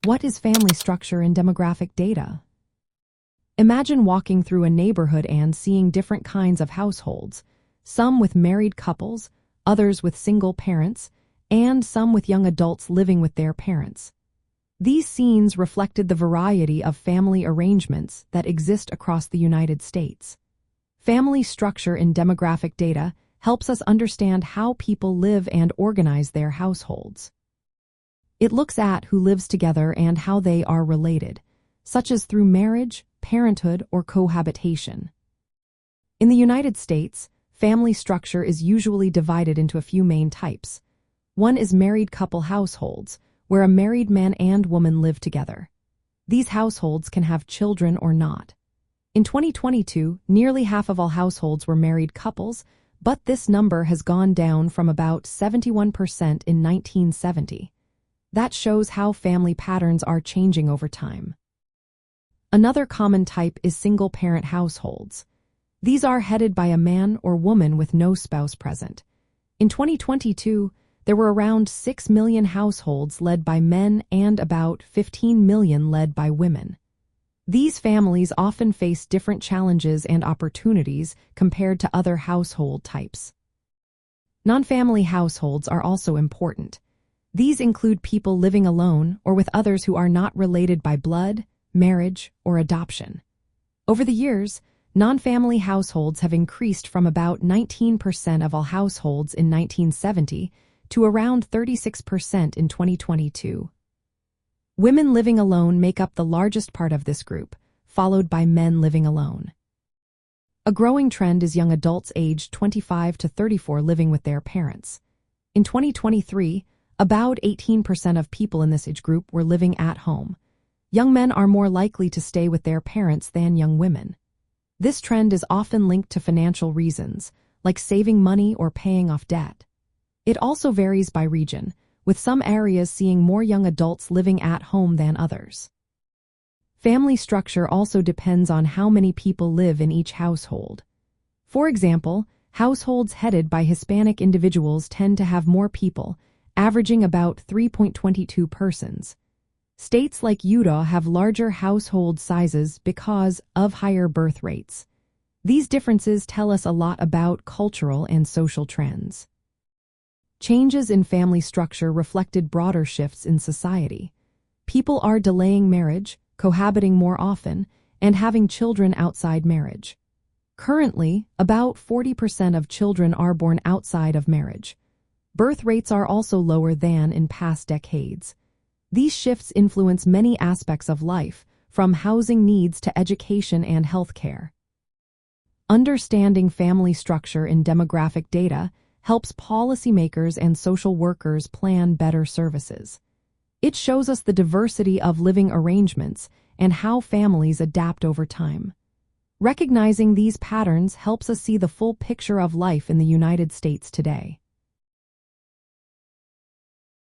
What is family structure and demographic data? Imagine walking through a neighborhood and seeing different kinds of households, some with married couples, others with single parents, and some with young adults living with their parents. These scenes reflected the variety of family arrangements that exist across the United States. Family structure in demographic data helps us understand how people live and organize their households. It looks at who lives together and how they are related, such as through marriage, parenthood, or cohabitation. In the United States, family structure is usually divided into a few main types. One is married couple households, where a married man and woman live together. These households can have children or not. In 2022, nearly half of all households were married couples, but this number has gone down from about 71% in 1970. That shows how family patterns are changing over time. Another common type is single-parent households. These are headed by a man or woman with no spouse present. In 2022, there were around 6 million households led by men and about 15 million led by women. These families often face different challenges and opportunities compared to other household types. Non-family households are also important. These include people living alone or with others who are not related by blood, marriage, or adoption. Over the years, non-family households have increased from about 19% of all households in 1970 to around 36% in 2022. Women living alone make up the largest part of this group, followed by men living alone. A growing trend is young adults aged 25 to 34 living with their parents. In 2023, about 18% of people in this age group were living at home. Young men are more likely to stay with their parents than young women. This trend is often linked to financial reasons, like saving money or paying off debt. It also varies by region, with some areas seeing more young adults living at home than others. Family structure also depends on how many people live in each household. For example, households headed by Hispanic individuals tend to have more people, averaging about 3.22 persons. States like Utah have larger household sizes because of higher birth rates. These differences tell us a lot about cultural and social trends. Changes in family structure reflected broader shifts in society. People are delaying marriage, cohabiting more often, and having children outside marriage. Currently, about 40% of children are born outside of marriage. Birth rates are also lower than in past decades. These shifts influence many aspects of life, from housing needs to education and healthcare. Understanding family structure in demographic data helps policymakers and social workers plan better services. It shows us the diversity of living arrangements and how families adapt over time. Recognizing these patterns helps us see the full picture of life in the United States today.